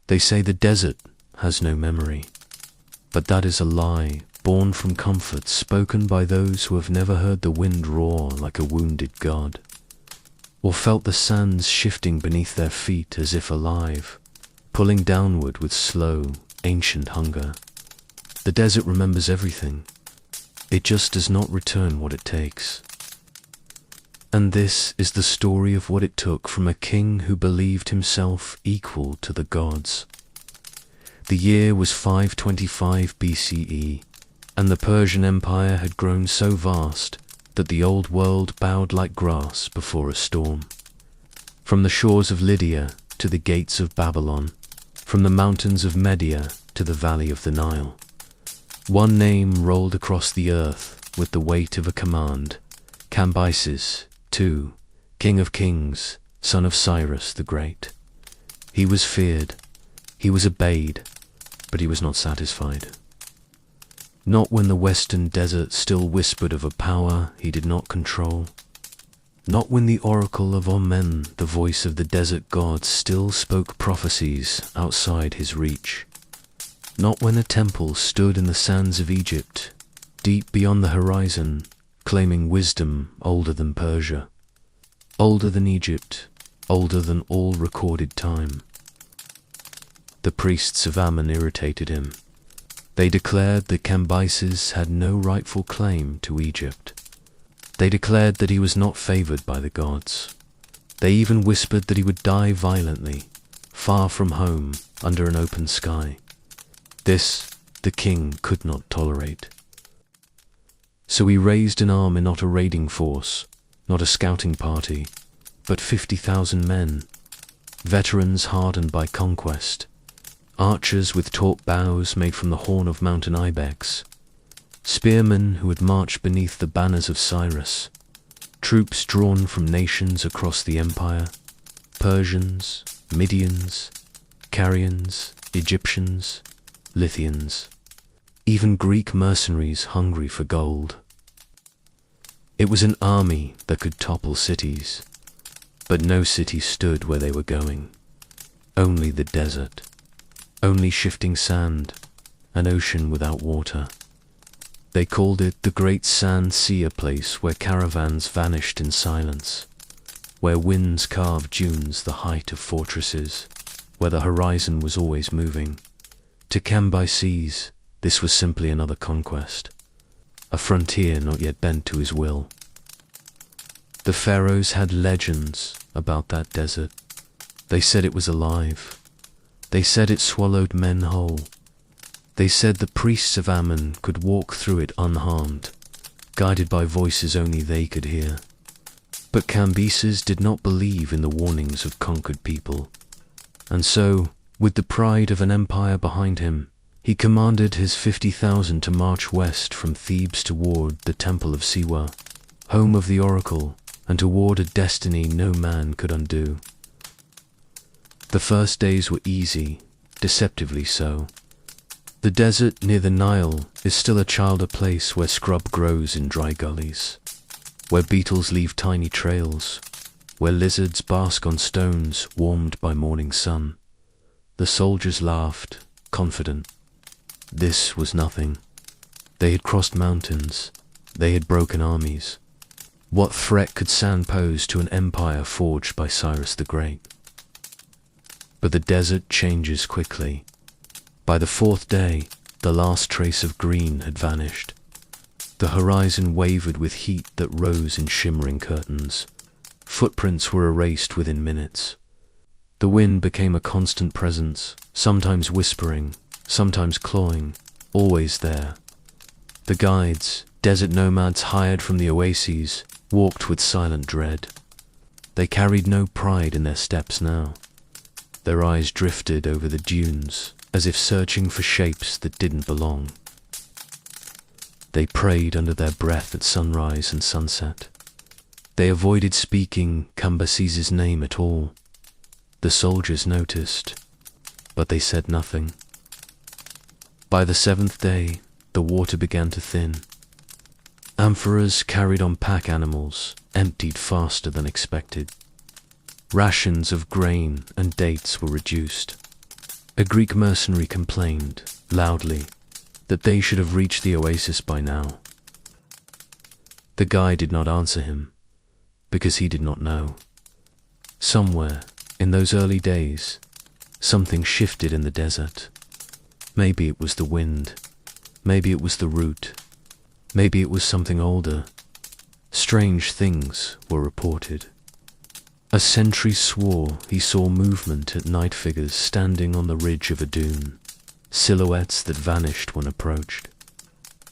They say the desert has no memory, but that is a lie born from comfort spoken by those who have never heard the wind roar like a wounded god, or felt the sands shifting beneath their feet as if alive, pulling downward with slow, ancient hunger. The desert remembers everything. It just does not return what it takes. And this is the story of what it took from a king who believed himself equal to the gods. The year was 525 BCE, and the Persian Empire had grown so vast that the old world bowed like grass before a storm. From the shores of Lydia to the gates of Babylon, from the mountains of Media to the valley of the Nile, one name rolled across the earth with the weight of a command: Cambyses II, King of Kings, son of Cyrus the Great. He was feared, he was obeyed, but he was not satisfied. Not when the western desert still whispered of a power he did not control. Not when the oracle of Amen, the voice of the desert god, still spoke prophecies outside his reach. Not when a temple stood in the sands of Egypt, deep beyond the horizon, claiming wisdom older than Persia, older than Egypt, older than all recorded time. The priests of Ammon irritated him. They declared that Cambyses had no rightful claim to Egypt. They declared that he was not favored by the gods. They even whispered that he would die violently, far from home, under an open sky. This the king could not tolerate. So he raised an army, not a raiding force, not a scouting party, but 50,000 men, veterans hardened by conquest, archers with taut bows made from the horn of mountain ibex, spearmen who had marched beneath the banners of Cyrus, troops drawn from nations across the empire: Persians, Medians, Carians, Egyptians, Lythians, even Greek mercenaries hungry for gold. It was an army that could topple cities, but no city stood where they were going. Only the desert, only shifting sand, an ocean without water. They called it the Great Sand Sea, a place where caravans vanished in silence, where winds carved dunes the height of fortresses, where the horizon was always moving. To Cambyses, this was simply another conquest, a frontier not yet bent to his will. The pharaohs had legends about that desert. They said it was alive. They said it swallowed men whole. They said the priests of Ammon could walk through it unharmed, guided by voices only they could hear. But Cambyses did not believe in the warnings of conquered people, and so, with the pride of an empire behind him, he commanded his 50,000 to march west from Thebes toward the temple of Siwa, home of the oracle, and toward a destiny no man could undo. The first days were easy, deceptively so. The desert near the Nile is still a childer place where scrub grows in dry gullies, where beetles leave tiny trails, where lizards bask on stones warmed by morning sun. The soldiers laughed, confident. This was nothing. They had crossed mountains. They had broken armies. What threat could sand pose to an empire forged by Cyrus the Great? But the desert changes quickly. By the fourth day, the last trace of green had vanished. The horizon wavered with heat that rose in shimmering curtains. Footprints were erased within minutes. The wind became a constant presence, sometimes whispering, sometimes clawing, always there. The guides, desert nomads hired from the oases, walked with silent dread. They carried no pride in their steps now. Their eyes drifted over the dunes, as if searching for shapes that didn't belong. They prayed under their breath at sunrise and sunset. They avoided speaking Cambyses' name at all. The soldiers noticed, but they said nothing. By the seventh day, the water began to thin. Amphoras carried on pack animals emptied faster than expected. Rations of grain and dates were reduced. A Greek mercenary complained, loudly, that they should have reached the oasis by now. The guide did not answer him, because he did not know. Somewhere, in those early days, something shifted in the desert. Maybe it was the wind, maybe it was the route, maybe it was something older. Strange things were reported. A sentry swore he saw movement at night, figures standing on the ridge of a dune, silhouettes that vanished when approached.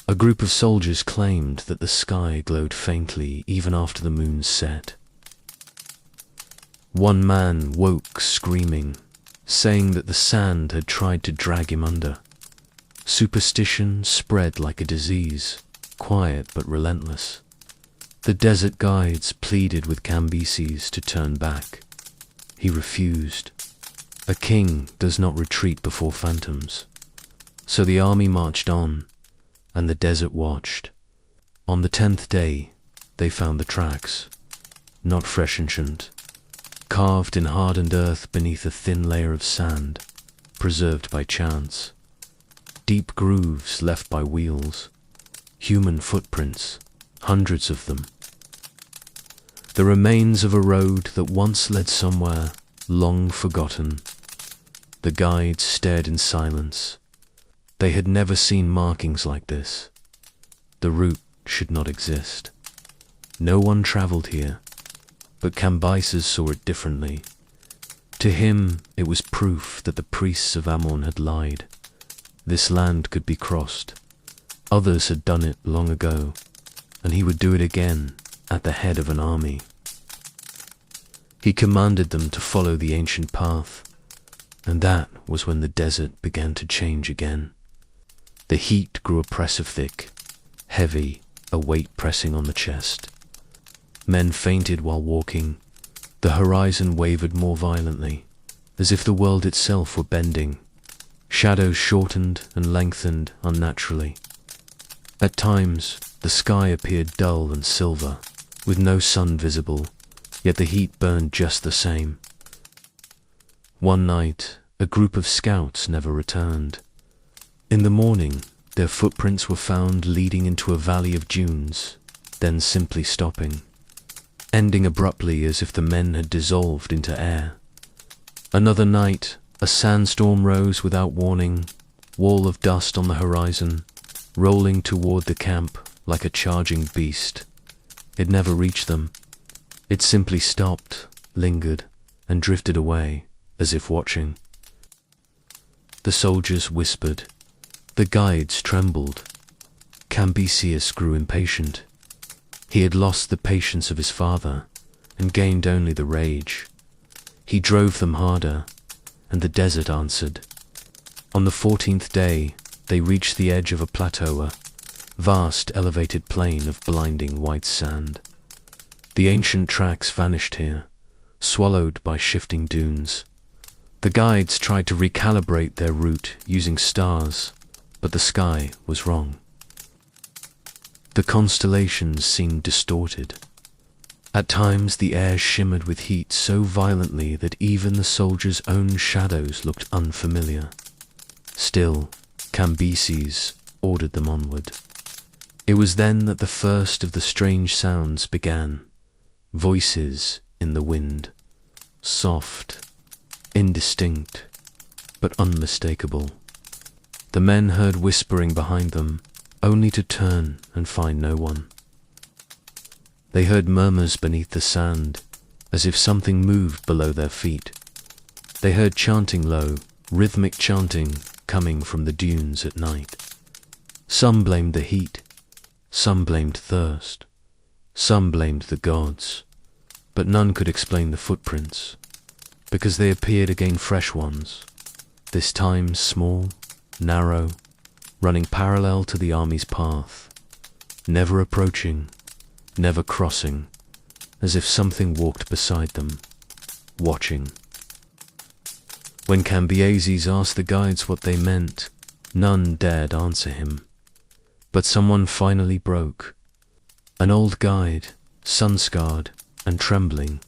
A group of soldiers claimed that the sky glowed faintly even after the moon set. One man woke screaming, saying that the sand had tried to drag him under. Superstition spread like a disease, quiet but relentless. The desert guides pleaded with Cambyses to turn back. He refused. A king does not retreat before phantoms. So the army marched on, and the desert watched. On the 10th day, they found the tracks, not fresh ancient, carved in hardened earth beneath a thin layer of sand, preserved by chance. Deep grooves left by wheels, human footprints, hundreds of them. The remains of a road that once led somewhere long forgotten. The guides stared in silence. They had never seen markings like this. The route should not exist. No one traveled here, but Cambyses saw it differently. To him, it was proof that the priests of Ammon had lied. This land could be crossed. Others had done it long ago, and he would do it again at the head of an army. He commanded them to follow the ancient path, and that was when the desert began to change again. The heat grew oppressive thick, heavy, a weight pressing on the chest. Men fainted while walking. The horizon wavered more violently, as if the world itself were bending. Shadows shortened and lengthened unnaturally. At times, the sky appeared dull and silver, with no sun visible, yet the heat burned just the same. One night, a group of scouts never returned. In the morning, their footprints were found leading into a valley of dunes, then simply stopping, ending abruptly as if the men had dissolved into air. Another night, a sandstorm rose without warning, wall of dust on the horizon, rolling toward the camp like a charging beast. It never reached them. It simply stopped, lingered, and drifted away, as if watching. The soldiers whispered. The guides trembled. Cambyses grew impatient. He had lost the patience of his father, and gained only the rage. He drove them harder, and the desert answered. On the 14th day, they reached the edge of a plateau, a vast elevated plain of blinding white sand. The ancient tracks vanished here, swallowed by shifting dunes. The guides tried to recalibrate their route using stars, but the sky was wrong. The constellations seemed distorted. At times the air shimmered with heat so violently that even the soldiers' own shadows looked unfamiliar. Still, Cambyses ordered them onward. It was then that the first of the strange sounds began. Voices in the wind, soft, indistinct, but unmistakable. The men heard whispering behind them, only to turn and find no one. They heard murmurs beneath the sand, as if something moved below their feet. They heard chanting low, rhythmic chanting coming from the dunes at night. Some blamed the heat, some blamed thirst, some blamed the gods, but none could explain the footprints, because they appeared again fresh ones, this time small, narrow, running parallel to the army's path, never approaching, never crossing, as if something walked beside them, watching. When Cambyses asked the guides what they meant, none dared answer him. But someone finally broke. An old guide, sun-scarred and trembling,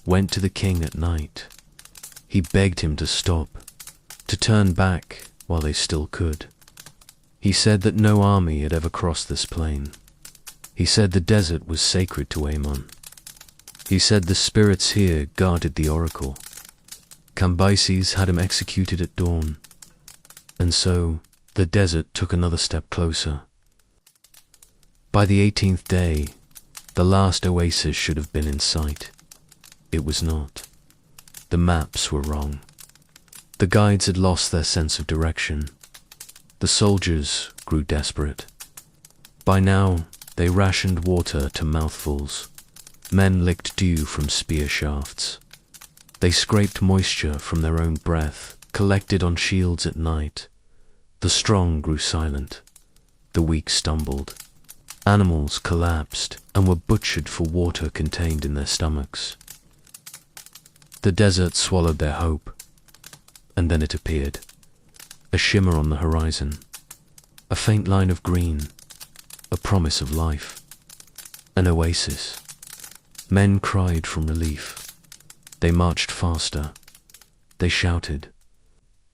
went to the king at night. He begged him to stop. to turn back while they still could. He said that no army had ever crossed this plain. He said the desert was sacred to Ammon. He said the spirits here guarded the oracle. Cambyses had him executed at dawn. And so the desert took another step closer. By the 18th day, the last oasis should have been in sight. It was not. The maps were wrong. The guides had lost their sense of direction. The soldiers grew desperate. By now, they rationed water to mouthfuls. Men licked dew from spear shafts. They scraped moisture from their own breath, collected on shields at night. The strong grew silent. The weak stumbled. Animals collapsed and were butchered for water contained in their stomachs. The desert swallowed their hope, and then it appeared, a shimmer on the horizon, a faint line of green, a promise of life, an oasis. Men cried from relief. They marched faster. They shouted.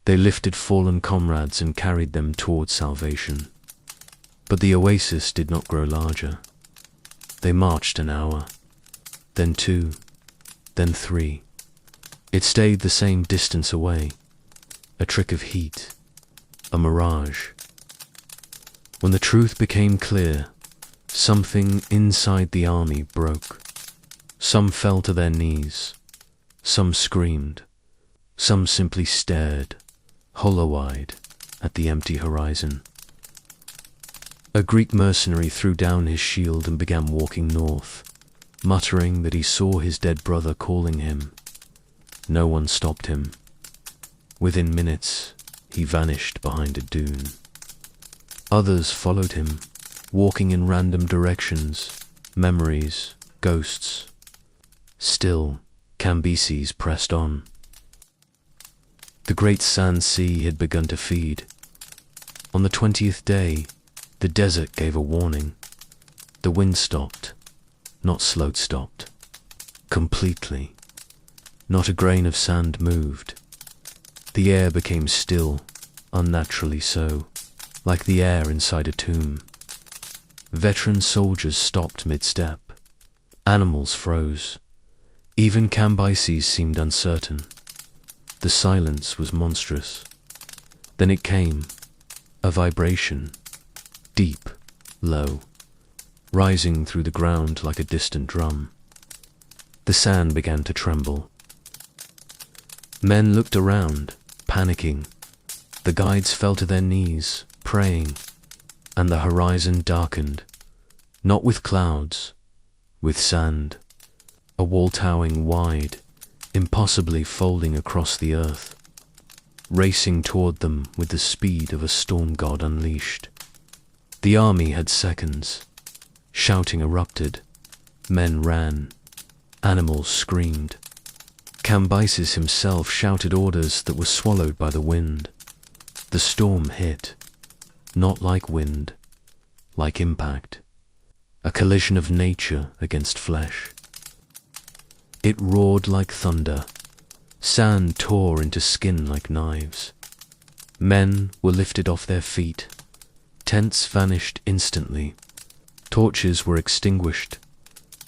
They lifted fallen comrades and carried them toward salvation. But the oasis did not grow larger. They marched an hour, then 2, then 3. It stayed the same distance away, a trick of heat, a mirage. When the truth became clear, something inside the army broke. Some fell to their knees, some screamed, some simply stared, hollow-eyed, at the empty horizon. A Greek mercenary threw down his shield and began walking north, muttering that he saw his dead brother calling him. No one stopped him. Within minutes, he vanished behind a dune. Others followed him, walking in random directions, memories, ghosts. Still, Cambyses pressed on. The great sand sea had begun to feed. On the 20th day, the desert gave a warning. The wind stopped, not slope stopped. Completely. Not a grain of sand moved. The air became still, unnaturally so, like the air inside a tomb. Veteran soldiers stopped mid-step. Animals froze. Even Cambyses seemed uncertain. The silence was monstrous. Then it came, a vibration, deep, low, rising through the ground like a distant drum. The sand began to tremble. Men looked around, panicking. The guides fell to their knees, praying, and the horizon darkened, not with clouds, with sand, a wall towering wide, impossibly folding across the earth, racing toward them with the speed of a storm god unleashed. The army had seconds. Shouting erupted. Men ran. Animals screamed. Cambyses himself shouted orders that were swallowed by the wind. The storm hit, not like wind, like impact, a collision of nature against flesh. It roared like thunder. Sand tore into skin like knives. Men were lifted off their feet. Tents vanished instantly. Torches were extinguished.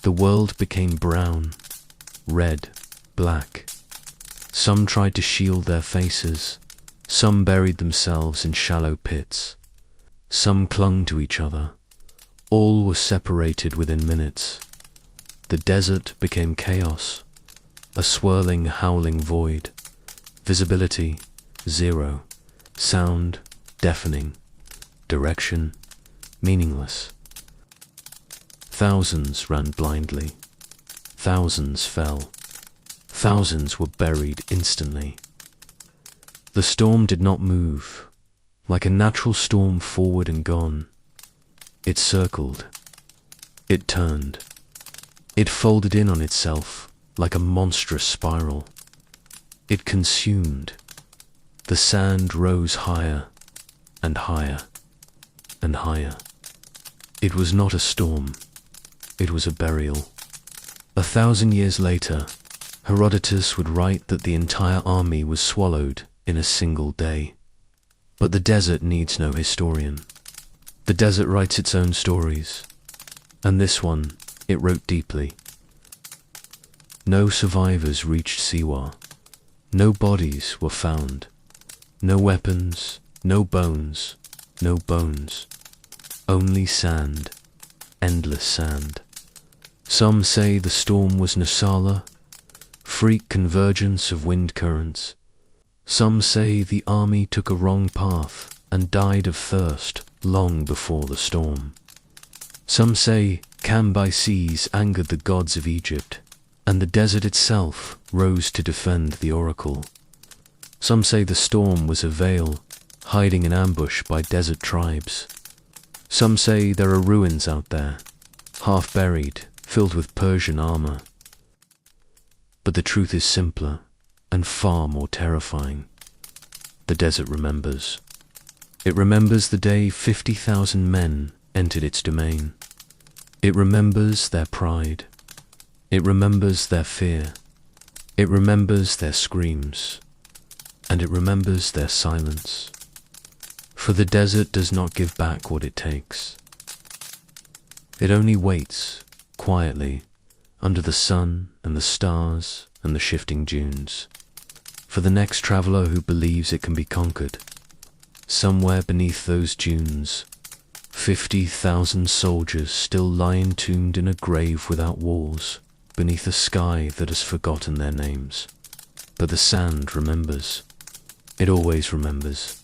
The world became brown, red, black. Some tried to shield their faces. Some buried themselves in shallow pits. Some clung to each other. All were separated within minutes. The desert became chaos, a swirling, howling void. Visibility, 0. Sound, deafening. Direction, meaningless. Thousands ran blindly. Thousands fell. Thousands were buried instantly. The storm did not move, like a natural storm forward and gone. It circled. It turned. It folded in on itself like a monstrous spiral. It consumed. The sand rose higher and higher and higher. It was not a storm. It was a burial. 1,000 years later, Herodotus would write that the entire army was swallowed in a single day. But the desert needs no historian. The desert writes its own stories, and this one, it wrote deeply. No survivors reached Siwa. No bodies were found. No weapons, no bones, no bones. Only sand, endless sand. Some say the storm was Nasala, freak convergence of wind currents. Some say the army took a wrong path and died of thirst long before the storm. Some say Cambyses angered the gods of Egypt, and the desert itself rose to defend the oracle. Some say the storm was a veil, hiding in ambush by desert tribes. Some say there are ruins out there, half buried, filled with Persian armor. But the truth is simpler and far more terrifying. The desert remembers. It remembers the day 50,000 men entered its domain. It remembers their pride. It remembers their fear. It remembers their screams. And it remembers their silence. For the desert does not give back what it takes. It only waits, quietly, under the sun and the stars and the shifting dunes, for the next traveler who believes it can be conquered. Somewhere beneath those dunes, 50,000 soldiers still lie entombed in a grave without walls, beneath a sky that has forgotten their names. But the sand remembers. It always remembers.